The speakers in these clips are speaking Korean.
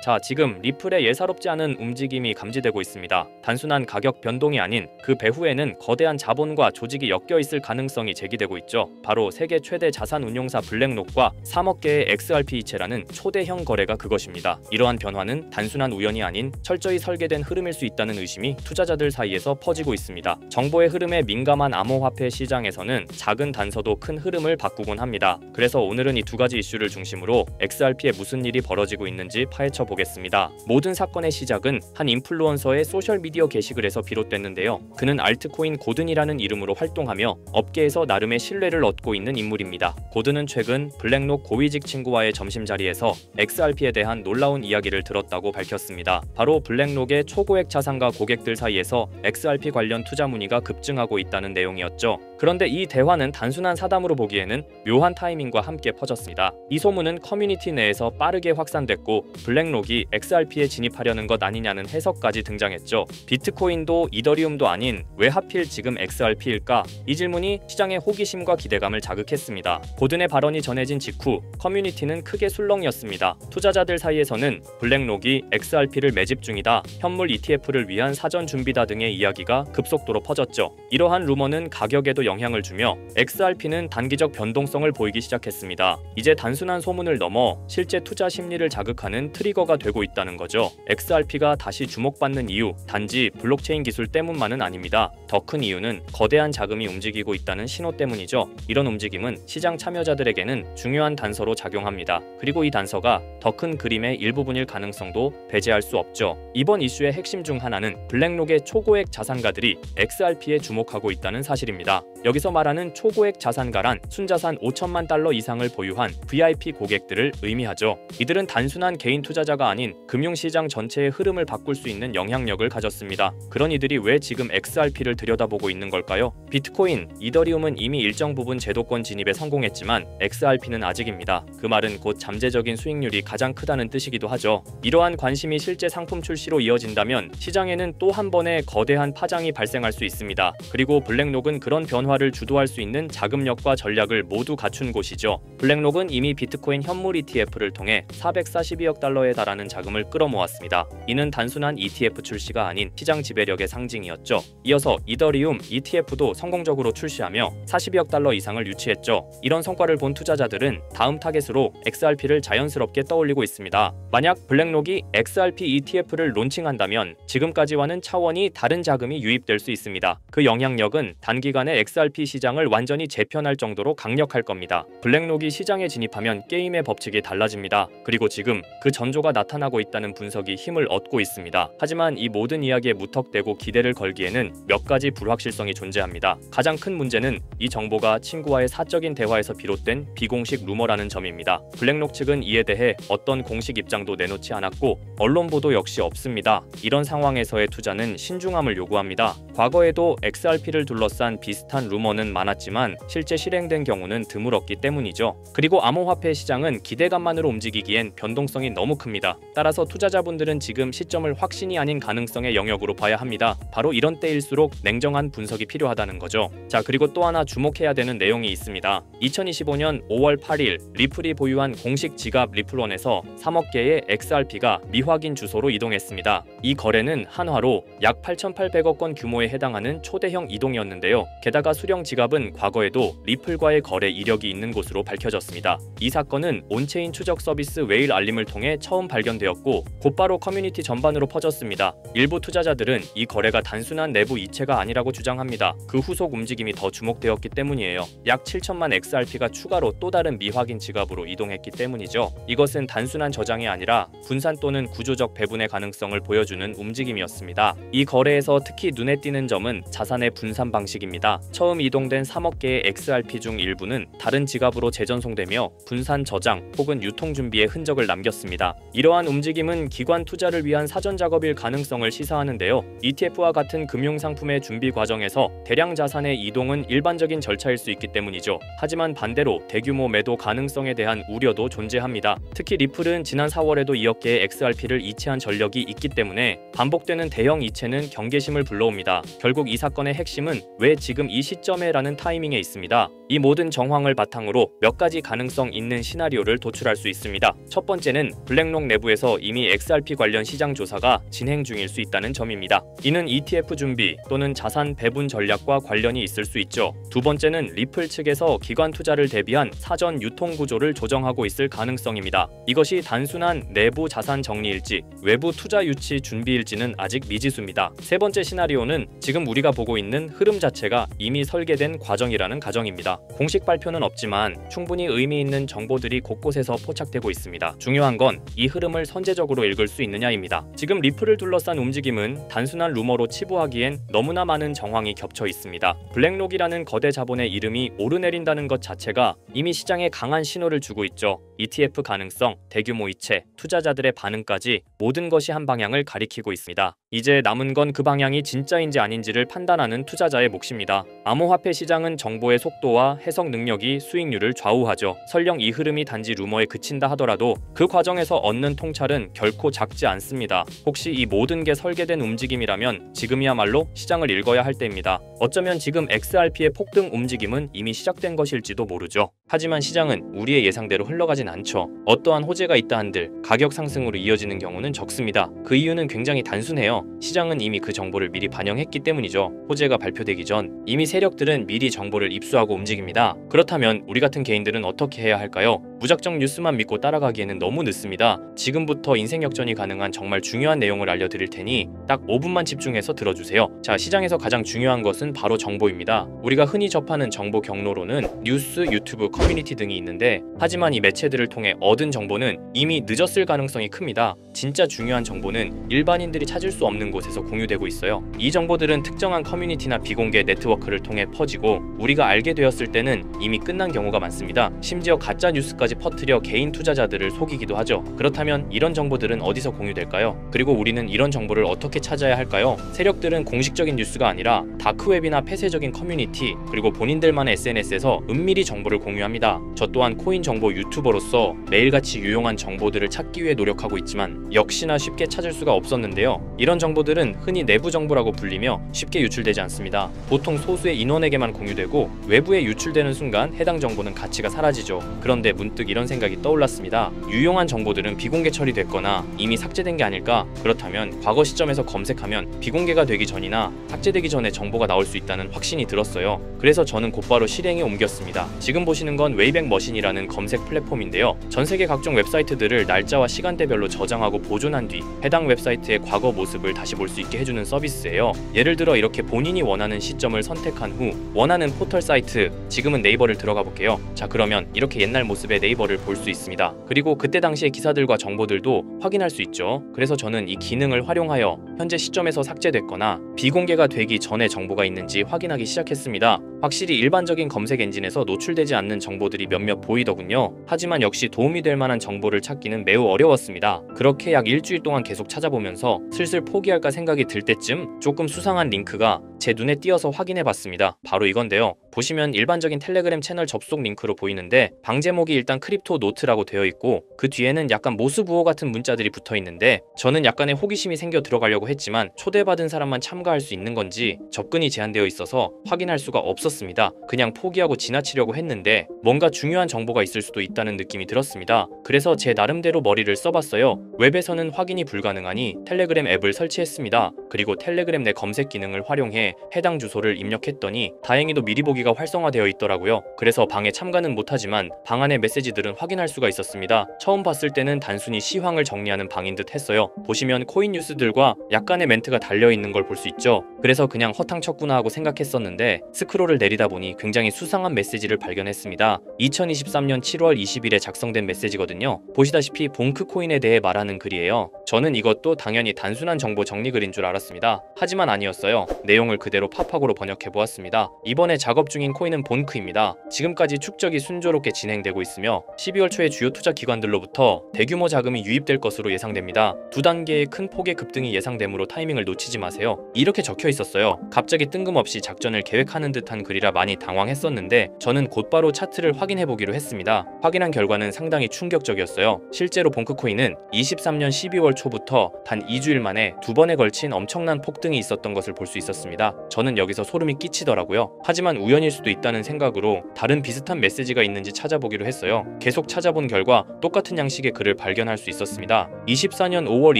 자, 지금 리플의 예사롭지 않은 움직임이 감지되고 있습니다. 단순한 가격 변동이 아닌 그 배후에는 거대한 자본과 조직이 엮여 있을 가능성이 제기되고 있죠. 바로 세계 최대 자산 운용사 블랙록과 3억 개의 XRP 이체라는 초대형 거래가 그것입니다. 이러한 변화는 단순한 우연이 아닌 철저히 설계된 흐름일 수 있다는 의심이 투자자들 사이에서 퍼지고 있습니다. 정보의 흐름에 민감한 암호화폐 시장에서는 작은 단서도 큰 흐름을 바꾸곤 합니다. 그래서 오늘은 이 두 가지 이슈를 중심으로 XRP에 무슨 일이 벌어지고 있는지 파헤쳐 보겠습니다. 모든 사건의 시작은 한 인플루언서의 소셜미디어 게시글에서 비롯됐는데요. 그는 알트코인 고든이라는 이름으로 활동하며 업계에서 나름의 신뢰를 얻고 있는 인물입니다. 고든은 최근 블랙록 고위직 친구와의 점심자리에서 XRP에 대한 놀라운 이야기를 들었다고 밝혔습니다. 바로 블랙록의 초고액 자산가 고객들 사이에서 XRP 관련 투자 문의가 급증하고 있다는 내용이었죠. 그런데 이 대화는 단순한 사담으로 보기에는 묘한 타이밍과 함께 퍼졌습니다. 이 소문은 커뮤니티 내에서 빠르게 확산됐고 블랙록이 XRP에 진입하려는 것 아니냐는 해석까지 등장했죠. 비트코인도 이더리움도 아닌 왜 하필 지금 XRP일까? 이 질문이 시장의 호기심과 기대감을 자극했습니다. 고든의 발언이 전해진 직후 커뮤니티는 크게 술렁이었습니다. 투자자들 사이에서는 블랙록이 XRP를 매집 중이다, 현물 ETF를 위한 사전 준비다 등의 이야기가 급속도로 퍼졌죠. 이러한 루머는 가격에도 영향을 주며 XRP는 단기적 변동성을 보이기 시작했습니다. 이제 단순한 소문을 넘어 실제 투자 심리를 자극하는 트리거가 되고 있다는 거죠. XRP가 다시 주목받는 이유, 단지 블록체인 기술 때문만은 아닙니다. 더 큰 이유는 거대한 자금이 움직이고 있다는 신호 때문이죠. 이런 움직임은 시장 참여자들에게는 중요한 단서로 작용합니다. 그리고 이 단서가 더 큰 그림의 일부분일 가능성도 배제할 수 없죠. 이번 이슈의 핵심 중 하나는 블랙록의 초고액 자산가들이 XRP에 주목하고 있다는 사실입니다. 여기서 말하는 초고액 자산가란 순자산 5천만 달러 이상을 보유한 VIP 고객들을 의미하죠. 이들은 단순한 개인 투자자가 아닌 금융시장 전체의 흐름을 바꿀 수 있는 영향력을 가졌습니다. 그런 이들이 왜 지금 XRP를 들여다보고 있는 걸까요? 비트코인, 이더리움은 이미 일정 부분 제도권 진입에 성공했지만 XRP는 아직입니다. 그 말은 곧 잠재적인 수익률이 가장 크다는 뜻이기도 하죠. 이러한 관심이 실제 상품 출시로 이어진다면 시장에는 또 한 번의 거대한 파장이 발생할 수 있습니다. 그리고 블랙록은 그런 변화를 주도할 수 있는 자금력과 전략을 모두 갖춘 곳이죠. 블랙록은 이미 비트코인 현물 ETF를 통해 442억 달러에 달하는 자금을 끌어모았습니다. 이는 단순한 ETF 출시가 아닌 시장 지배력의 상징이었죠. 이어서 이더리움 ETF도 성공적으로 출시하며 40억 달러 이상을 유치했죠. 이런 성과를 본 투자자들은 다음 타겟으로 XRP를 자연스럽게 떠올리고 있습니다. 만약 블랙록이 XRP ETF를 론칭한다면 지금까지와는 차원이 다른 자금이 유입될 수 있습니다. 그 영향력은 단기간에 XRP 시장을 완전히 재편할 정도로 강력할 겁니다. 블랙록이 시장에 진입하면 게임의 법칙이 달라집니다. 그리고 지금 그 전조가 나타나고 있다는 분석이 힘을 얻고 있습니다. 하지만 이 모든 이야기에 무턱대고 기대를 걸기에는 몇 가지 불확실성이 존재합니다. 가장 큰 문제는 이 정보가 친구와의 사적인 대화에서 비롯된 비공식 루머라는 점입니다. 블랙록 측은 이에 대해 어떤 공식 입장도 내놓지 않았고 언론 보도 역시 없습니다. 이런 상황에서의 투자는 신중함을 요구합니다. 과거에도 XRP를 둘러싼 비슷한 루머는 많았지만 실제 실행된 경우는 드물었기 때문이죠. 그리고 암호화폐 시장은 기대감만으로 움직이기엔 변동성이 너무 큽니다. 따라서 투자자분들은 지금 시점을 확신이 아닌 가능성의 영역으로 봐야 합니다. 바로 이런 때일수록 냉정한 분석이 필요하다는 거죠. 자, 그리고 또 하나 주목해야 되는 내용이 있습니다. 2025년 5월 8일 리플이 보유한 공식 지갑 리플원에서 3억 개의 XRP가 미확인 주소로 이동했습니다. 이 거래는 한화로 약 8,800억 원 규모에 해당하는 초대형 이동이었는데요. 게다가 수령 지갑은 과거에도 리플과의 거래 이력이 있는 곳으로 밝혀졌습니다. 이 사건은 온체인 추적 서비스 웨일 알림을 통해 처음 발견되었고 곧바로 커뮤니티 전반으로 퍼졌습니다. 일부 투자자들은 이 거래가 단순한 내부 이체가 아니라고 주장합니다. 그 후속 움직임이 더 주목되었기 때문이에요. 약 7천만 XRP가 추가로 또 다른 미확인 지갑으로 이동했기 때문이죠. 이것은 단순한 저장이 아니라 분산 또는 구조적 배분의 가능성을 보여주는 움직임이었습니다. 이 거래에서 특히 눈에 띄는 점은 자산의 분산 방식입니다. 처음 이동된 3억 개의 XRP 중 일부는 다른 지갑으로 재전송되며 분산 저장 혹은 유통 준비의 흔적을 남겼습니다. 이러한 움직임은 기관 투자를 위한 사전 작업일 가능성을 시사하는데요. ETF와 같은 금융상품의 준비 과정에서 대량 자산의 이동은 일반적인 절차일 수 있기 때문이죠. 하지만 반대로 대규모 매도 가능성에 대한 우려도 존재합니다. 특히 리플은 지난 4월에도 2억 개의 XRP를 이체한 전력이 있기 때문에 반복되는 대형 이체는 경계심을 불러옵니다. 있습니다. 결국 이 사건의 핵심은 왜 지금 이 시점에라는 타이밍에 있습니다. 이 모든 정황을 바탕으로 몇 가지 가능성 있는 시나리오를 도출할 수 있습니다. 첫 번째는 블랙록 내부에서 이미 XRP 관련 시장 조사가 진행 중일 수 있다는 점입니다. 이는 ETF 준비 또는 자산 배분 전략과 관련이 있을 수 있죠. 두 번째는 리플 측에서 기관 투자를 대비한 사전 유통 구조를 조정하고 있을 가능성입니다. 이것이 단순한 내부 자산 정리일지 외부 투자 유치 준비일지는 아직 미지수입니다. 세 번째 시나리오는 지금 우리가 보고 있는 흐름 자체가 이미 설계된 과정이라는 가정입니다. 공식 발표는 없지만 충분히 의미 있는 정보들이 곳곳에서 포착되고 있습니다. 중요한 건 이 흐름을 선제적으로 읽을 수 있느냐입니다. 지금 리플을 둘러싼 움직임은 단순한 루머로 치부하기엔 너무나 많은 정황이 겹쳐 있습니다. 블랙록이라는 거대 자본의 이름이 오르내린다는 것 자체가 이미 시장에 강한 신호를 주고 있죠. ETF 가능성, 대규모 이체, 투자자들의 반응까지 모든 것이 한 방향을 가리키고 있습니다. 이제 남은 건 그 방향이 진짜인지 아닌지를 판단하는 투자자의 몫입니다. 암호화폐 시장은 정보의 속도와 해석 능력이 수익률을 좌우하죠. 설령 이 흐름이 단지 루머에 그친다 하더라도 그 과정에서 얻는 통찰은 결코 작지 않습니다. 혹시 이 모든 게 설계된 움직임이라면 지금이야말로 시장을 읽어야 할 때입니다. 어쩌면 지금 XRP의 폭등 움직임은 이미 시작된 것일지도 모르죠. 하지만 시장은 우리의 예상대로 흘러가진 않죠. 어떠한 호재가 있다 한들 가격 상승으로 이어지는 경우는 적습니다. 그 이유는 굉장히 단순해요. 시장은 이미 그 정보를 미리 반영했기 때문이죠. 호재가 발표되기 전 이미 세력들은 미리 정보를 입수하고 움직입니다. 그렇다면 우리 같은 개인들은 어떻게 해야 할까요? 무작정 뉴스만 믿고 따라가기에는 너무 늦습니다. 지금부터 인생 역전이 가능한 정말 중요한 내용을 알려드릴 테니 딱 5분만 집중해서 들어주세요. 자, 시장에서 가장 중요한 것은 바로 정보입니다. 우리가 흔히 접하는 정보 경로로는 뉴스, 유튜브, 커뮤니티 등이 있는데 하지만 이 매체들을 통해 얻은 정보는 이미 늦었을 가능성이 큽니다. 진짜 중요한 정보는 일반인들이 찾을 수 없는 곳에서 공유되고 있어요. 이 정보들은 특정한 커뮤니티나 비공개 네트워크를 통해 퍼지고 우리가 알게 되었을 때는 이미 끝난 경우가 많습니다. 심지어 가짜 뉴스까지 퍼뜨려 개인 투자자들을 속이기도 하죠. 그렇다면 이런 정보들은 어디서 공유될까요? 그리고 우리는 이런 정보를 어떻게 찾아야 할까요? 세력들은 공식적인 뉴스가 아니라 다크웹이나 폐쇄적인 커뮤니티 그리고 본인들만의 SNS에서 은밀히 정보를 공유합니다. 저 또한 코인 정보 유튜버로서 매일같이 유용한 정보들을 찾기 위해 노력하고 있지만 역시나 쉽게 찾을 수가 없었는데요. 이런 정보들은 흔히 내부 정보라고 불리며 쉽게 유출되지 않습니다. 보통 소수의 인원에게만 공유되고 외부에 유출되는 순간 해당 정보는 가치가 사라지죠. 그런데 문득 이런 생각이 떠올랐습니다. 유용한 정보들은 비공개 처리됐거나 이미 삭제된 게 아닐까? 그렇다면 과거 시점에서 검색하면 비공개가 되기 전이나 삭제되기 전에 정보가 나올 수 있다는 확신이 들었어요. 그래서 저는 곧바로 실행에 옮겼습니다. 지금 보시는 건 웨이백 머신이라는 검색 플랫폼인데요. 전 세계 각종 웹사이트들을 날짜와 시간대별로 저장하고 보존한 뒤 해당 웹사이트의 과거 모습을 다시 볼 수 있게 해주는 서비스예요. 예를 들어 이렇게 본인이 원하는 시점을 선택한 후 원하는 포털 사이트, 지금은 네이버를 들어가 볼게요. 자, 그러면 이렇게 옛날 모습의 네이버를 볼 수 있습니다. 그리고 그때 당시의 기사들과 정보들도 확인할 수 있죠. 그래서 저는 이 기능을 활용하여 현재 시점에서 삭제됐거나 비공개가 되기 전에 정보가 있는지 확인하기 시작했습니다. 확실히 일반적인 검색 엔진에서 노출되지 않는 정보들이 몇몇 보이더군요. 하지만 역시 도움이 될 만한 정보를 찾기는 매우 어려웠습니다. 그렇게 약 일주일 동안 계속 찾아보면서 슬슬 포기할까 생각이 들 때쯤 조금 수상한 링크가 제 눈에 띄어서 확인해 봤습니다. 바로 이건데요. 보시면 일반적인 텔레그램 채널 접속 링크로 보이는데 방 제목이 일단 크립토 노트라고 되어 있고 그 뒤에는 약간 모스부호 같은 문자들이 붙어 있는데 저는 약간의 호기심이 생겨 들어가려고 했지만 초대받은 사람만 참가할 수 있는 건지 접근이 제한되어 있어서 확인할 수가 없었습니다. 그냥 포기하고 지나치려고 했는데 뭔가 중요한 정보가 있을 수도 있다는 느낌이 들었습니다. 그래서 제 나름대로 머리를 써봤어요. 웹에서는 확인이 불가능하니 텔레그램 앱을 설치했습니다. 그리고 텔레그램 내 검색 기능을 활용해 해당 주소를 입력했더니 다행히도 미리 보기가 활성화되어 있더라고요. 그래서 방에 참가는 못하지만 방 안의 메시지들은 확인할 수가 있었습니다. 처음 봤을 때는 단순히 시황을 정리하는 방인 듯 했어요. 보시면 코인 뉴스들과 약간의 멘트가 달려있는 걸 볼 수 있죠. 그래서 그냥 허탕쳤구나 하고 생각했었는데 스크롤을 내리다 보니 굉장히 수상한 메시지를 발견했습니다. 2023년 7월 20일에 작성된 메시지거든요. 보시다시피 봉크 코인에 대해 말하는 글이에요. 저는 이것도 당연히 단순한 정보 정리 글인 줄 알았습니다. 하지만 아니었어요. 내용을 그대로 팝학으로 번역해보았습니다. 이번에 작업 중인 코인은 본크입니다. 지금까지 축적이 순조롭게 진행되고 있으며 12월 초에 주요 투자 기관들로부터 대규모 자금이 유입될 것으로 예상됩니다. 두 단계의 큰 폭의 급등이 예상되므로 타이밍을 놓치지 마세요. 이렇게 적혀 있었어요. 갑자기 뜬금없이 작전을 계획하는 듯한 글이라 많이 당황했었는데 저는 곧바로 차트를 확인해보기로 했습니다. 확인한 결과는 상당히 충격적이었어요. 실제로 봉크코인은 23년 12월 초부터 단 2주일 만에 두 번에 걸친 엄청난 엄청난 폭등이 있었던 것을 볼 수 있었습니다. 저는 여기서 소름이 끼치더라고요. 하지만 우연일 수도 있다는 생각으로 다른 비슷한 메시지가 있는지 찾아보기로 했어요. 계속 찾아본 결과 똑같은 양식의 글을 발견할 수 있었습니다. 24년 5월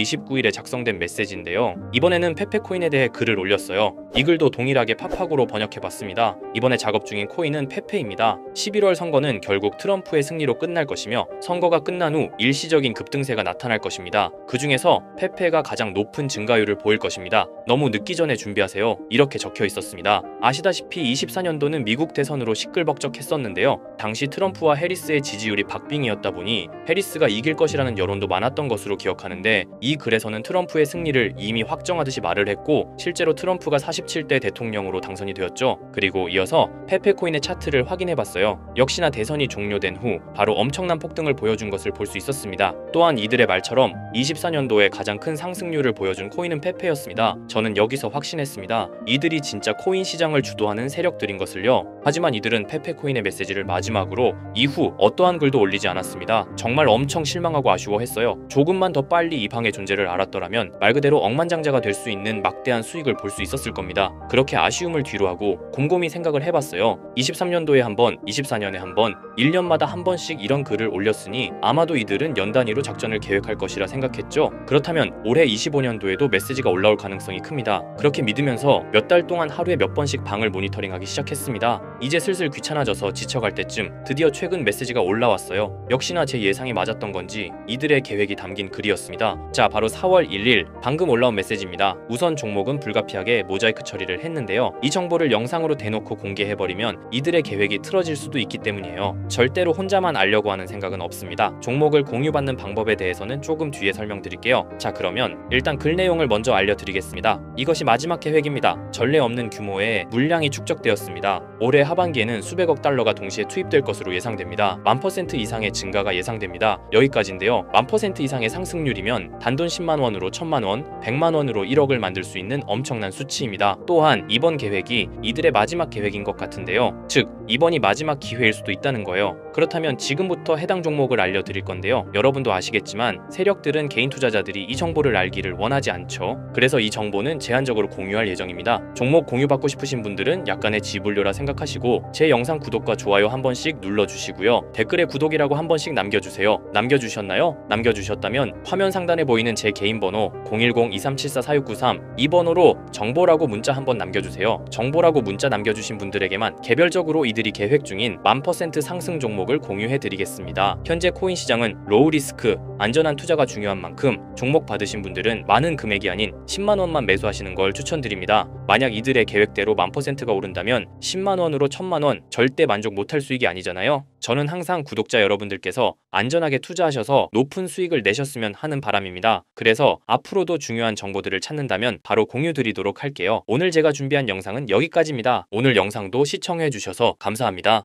29일에 작성된 메시지인데요. 이번에는 페페코인에 대해 글을 올렸어요. 이 글도 동일하게 팝학으로 번역해봤습니다. 이번에 작업 중인 코인은 페페입니다. 11월 선거는 결국 트럼프의 승리로 끝날 것이며 선거가 끝난 후 일시적인 급등세가 나타날 것입니다. 그 중에서 페페가 가장 높은 증가율을 보일 것입니다. 너무 늦기 전에 준비하세요. 이렇게 적혀 있었습니다. 아시다시피 24년도는 미국 대선으로 시끌벅적했었는데요. 당시 트럼프와 해리스의 지지율이 박빙이었다 보니 해리스가 이길 것이라는 여론도 많았던 것으로 기억하는데 이 글에서는 트럼프의 승리를 이미 확정하듯이 말을 했고 실제로 트럼프가 47대 대통령으로 당선이 되었죠. 그리고 이어서 페페코인의 차트를 확인해봤어요. 역시나 대선이 종료된 후 바로 엄청난 폭등을 보여준 것을 볼 수 있었습니다. 또한 이들의 말처럼 24년도에 가장 큰 상승률을 보여준 코인은 페페였습니다. 저는 여기서 확신했습니다. 이들이 진짜 코인 시장을 주도하는 세력들인 것을요. 하지만 이들은 페페코인의 메시지를 마지막으로 이후 어떠한 글도 올리지 않았습니다. 정말 엄청 실망하고 아쉬워했어요. 조금만 더 빨리 이 방의 존재를 알았더라면 말 그대로 억만장자가 될 수 있는 막대한 수익을 볼 수 있었을 겁니다. 그렇게 아쉬움을 뒤로하고 곰곰이 생각을 해봤어요. 23년도에 한 번, 24년에 한 번, 1년마다 한 번씩 이런 글을 올렸으니 아마도 이들은 연 단위로 작전을 계획할 것이라 생각했죠. 그렇다면 올해 25년도에도 메시지가 올라올 가능성이 큽니다. 그렇게 믿으면서 몇 달 동안 하루에 몇 번씩 방을 모니터링하기 시작했습니다. 이제 슬슬 귀찮아져서 지쳐갈 때쯤 드디어 최근 메시지가 올라왔어요. 역시나 제 예상이 맞았던 건지 이들의 계획이 담긴 글이었습니다. 자, 바로 4월 1일 방금 올라온 메시지입니다. 우선 종목은 불가피하게 모자이크 처리를 했는데요. 이 정보를 영상으로 대놓고 공개해버리면 이들의 계획이 틀어질 수도 있기 때문이에요. 절대로 혼자만 알려고 하는 생각은 없습니다. 종목을 공유받는 방법에 대해서는 조금 뒤에 설명드릴게요. 자, 그러면 일단 글 내용을 먼저 알려드리겠습니다. 이것이 마지막 계획입니다. 전례 없는 규모의 물량이 축적되었습니다. 올해 하반기에는 수백억 달러가 동시에 투입될 것으로 예상됩니다. 1000% 이상의 증가가 예상됩니다. 여기까지인데요. 1000% 이상의 상승률이면 단돈 10만원으로 1000만원, 100만원으로 1억을 만들 수 있는 엄청난 수치입니다. 또한 이번 계획이 이들의 마지막 계획인 것 같은데요. 즉, 이번이 마지막 기회일 수도 있다는 거예요. 그렇다면 지금부터 해당 종목을 알려드릴 건데요. 여러분도 아시겠지만 세력들은 개인 투자자들이 이 정보를 알기를 원하지 않죠. 그래서 이 정보는 제한적으로 공유할 예정입니다. 종목 공유받고 싶으신 분들은 약간의 지불료라 생각하시고 제 영상 구독과 좋아요 한 번씩 눌러주시고요. 댓글에 구독이라고 한 번씩 남겨주세요. 남겨주셨나요? 남겨주셨다면 화면 상단에 보이는 제 개인 번호 010-2374-4693 이 번호로 정보라고 문자 한번 남겨주세요. 정보라고 문자 남겨주신 분들에게만 개별적으로 이들이 계획 중인 1000% 상승 종목을 공유해드리겠습니다. 현재 코인 시장은 로우 리스크, 안전한 투자가 중요한 만큼 종목 받으신 분들은 많은 금액이 아닌 10만원만 매수하시는 걸 추천드립니다. 만약 이들의 계획대로 1000%가 오른다면 10만원으로 1000만원 절대 만족 못할 수익이 아니잖아요. 저는 항상 구독자 여러분들께서 안전하게 투자하셔서 높은 수익을 내셨으면 하는 바람입니다. 그래서 앞으로도 중요한 정보들을 찾는다면 바로 공유드리도록 할게요. 오늘 제가 준비한 영상은 여기까지입니다. 오늘 영상도 시청해주셔서 감사합니다.